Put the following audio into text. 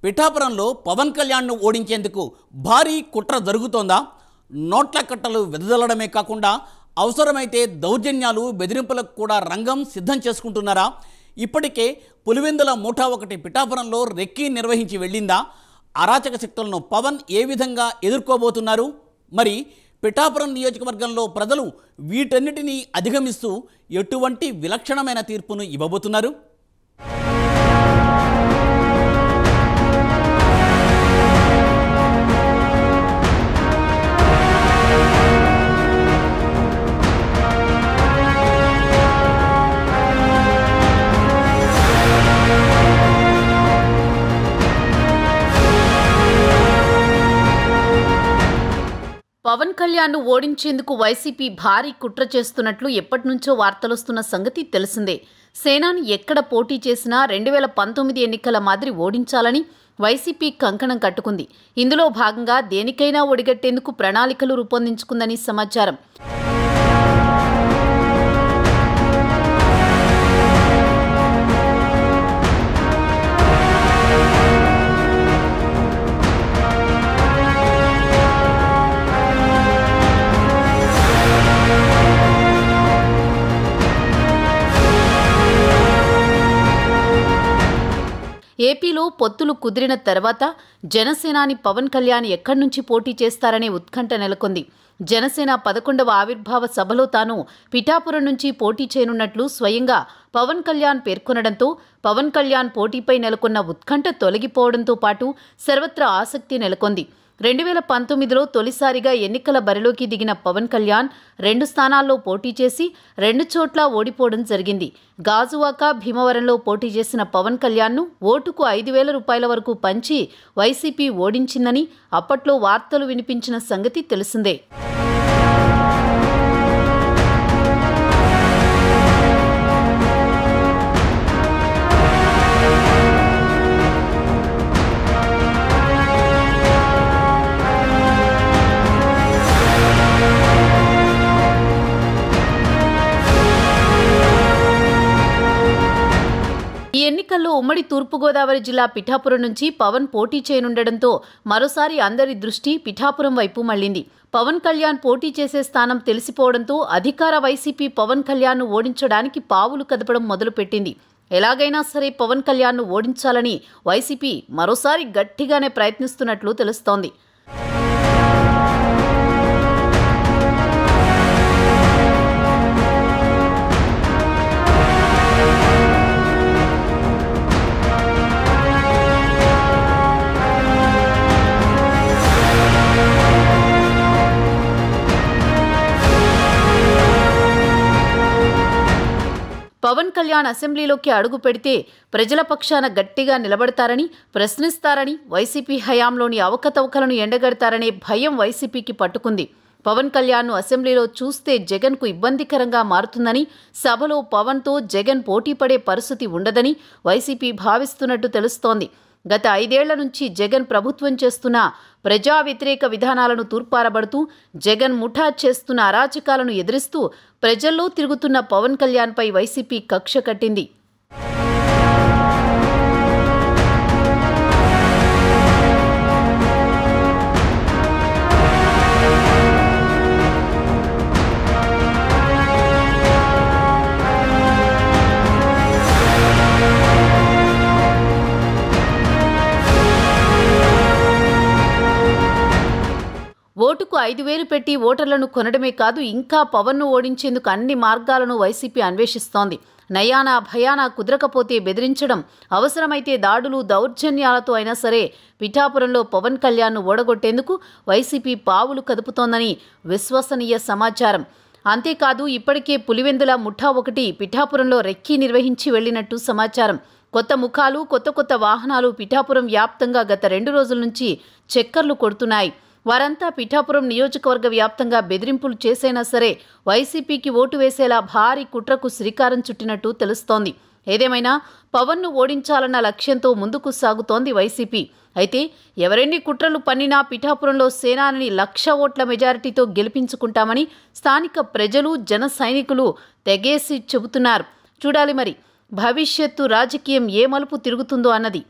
పిఠాపురంలో పవన్ కళ్యాణ్ను ఓడించేందుకు భారీ కుట్ర జరుగుతోందా? నోట్ల కట్టలు వెదజల్లడమే కాకుండా అవసరమైతే దౌర్జన్యాలు బెదిరింపులకు కూడా రంగం సిద్ధం చేసుకుంటున్నారా? ఇప్పటికే పులివెందుల ముఠా ఒకటి పిఠాపురంలో రెక్కీ నిర్వహించి వెళ్ళిందా? అరాచక శక్తులను పవన్ ఏ విధంగా ఎదుర్కోబోతున్నారు? మరి పిఠాపురం నియోజకవర్గంలో ప్రజలు వీటన్నిటినీ అధిగమిస్తూ ఎటువంటి విలక్షణమైన తీర్పును ఇవ్వబోతున్నారు? పవన్ కళ్యాణ్ను ఓడించేందుకు వైసీపీ భారీ కుట్ర చేస్తున్నట్లు ఎప్పటినుంచో వార్తలొస్తున్న సంగతి తెలిసిందే. సేనాని ఎక్కడ పోటీ చేసినా 2019 ఎన్నికల మాదిరి ఓడించాలని వైసీపీ కంకణం కట్టుకుంది. ఇందులో భాగంగా దేనికైనా ఒడిగట్టేందుకు ప్రణాళికలు రూపొందించుకుందని సమాచారం. ఏపీలో పొత్తులు కుదిరిన తర్వాత జనసేనాని పవన్ కళ్యాణ్ ఎక్కడి నుంచి పోటీ చేస్తారనే ఉత్కంఠ నెలకొంది. జనసేన 11వ ఆవిర్భావ సభలో తాను పిఠాపురం నుంచి పోటీ చేయనున్నట్లు స్వయంగా పవన్ కళ్యాణ్ పేర్కొనడంతో పవన్ కళ్యాణ్ పోటీపై నెలకొన్న ఉత్కంఠ తొలగిపోవడంతో పాటు సర్వత్రా ఆసక్తి నెలకొంది. 2019లో తొలిసారిగా ఎన్నికల బరిలోకి దిగిన పవన్ కళ్యాణ్ 2 స్థానాల్లో పోటీ చేసి 2 చోట్ల ఓడిపోవడం జరిగింది. గాజువాక, భీమవరంలో పోటీ చేసిన పవన్ కళ్యాణ్ను ఓటుకు 5,000 రూపాయల వరకు పంచి వైసీపీ ఓడించిందని అప్పట్లో వార్తలు వినిపించిన సంగతి తెలిసిందే. ఈ ఎన్నికల్లో ఉమ్మడి తూర్పుగోదావరి జిల్లా పిఠాపురం నుంచి పవన్ పోటీ చేయనుండడంతో మరోసారి అందరి దృష్టి పిఠాపురం వైపు మళ్లింది. పవన్ కళ్యాణ్ పోటీ చేసే స్థానం తెలిసిపోవడంతో అధికార వైసీపీ పవన్ కళ్యాణ్ను ఓడించడానికి పావులు కదపడం మొదలుపెట్టింది. ఎలాగైనా సరే పవన్ కళ్యాణ్ను ఓడించాలని వైసీపీ మరోసారి గట్టిగానే ప్రయత్నిస్తున్నట్లు తెలుస్తోంది. పవన్ కళ్యాణ్ అసెంబ్లీలోకి అడుగు పెడితే ప్రజల పక్షాన గట్టిగా నిలబడతారని, ప్రశ్నిస్తారని, వైసీపీ హయాంలోని అవకతవకలను ఎండగడతారనే భయం వైసీపీకి పట్టుకుంది. పవన్ కళ్యాణ్ను అసెంబ్లీలో చూస్తే జగన్కు ఇబ్బందికరంగా మారుతుందని, సభలో పవన్తో జగన్ పోటీపడే పరిస్థితి ఉండదని వైసీపీ భావిస్తున్నట్టు తెలుస్తోంది. గత 5 ఏళ్ల నుంచి జగన్ ప్రభుత్వం చేస్తున్న ప్రజా వ్యతిరేక విధానాలను తూర్పారబడుతూ జగన్ ముఠా చేస్తున్న అరాచకాలను ఎదిరిస్తూ ప్రజల్లో తిరుగుతున్న పవన్ కళ్యాణ్పై వైసీపీ కక్ష కట్టింది. ఓటుకు 5,000 పెట్టి ఓటర్లను కొనడమే కాదు, ఇంకా పవన్ను ఓడించేందుకు అన్ని మార్గాలను వైసీపీ అన్వేషిస్తోంది. నయానా భయానా కుదరకపోతే బెదిరించడం, అవసరమైతే దాడులు దౌర్జన్యాలతో అయినా సరే పిఠాపురంలో పవన్ కళ్యాణ్ను ఓడగొట్టేందుకు వైసీపీ పావులు కదుపుతోందని విశ్వసనీయ సమాచారం. అంతేకాదు, ఇప్పటికే పులివెందుల ముఠా ఒకటి పిఠాపురంలో రెక్కీ నిర్వహించి వెళ్లినట్టు సమాచారం. కొత్త ముఖాలు, కొత్త వాహనాలు పిఠాపురం వ్యాప్తంగా గత 2 రోజుల నుంచి చక్కర్లు కొడుతున్నాయి. వారంతా పిఠాపురం నియోజకవర్గ వ్యాప్తంగా బెదిరింపులు చేసైనా సరే వైసీపీకి ఓటు వేసేలా భారీ కుట్రకు శ్రీకారం చుట్టినట్టు తెలుస్తోంది. ఏదేమైనా పవన్ను ఓడించాలన్న లక్ష్యంతో ముందుకు సాగుతోంది వైసీపీ. అయితే ఎవరెన్ని కుట్రలు పన్నినా పిఠాపురంలో సేనాని 1,00,000 ఓట్ల మెజారిటీతో గెలిపించుకుంటామని స్థానిక ప్రజలు, జన సైనికులు తెగేసి చెబుతున్నారు. చూడాలి మరి భవిష్యత్తు రాజకీయం ఏ మలుపు తిరుగుతుందో అన్నది.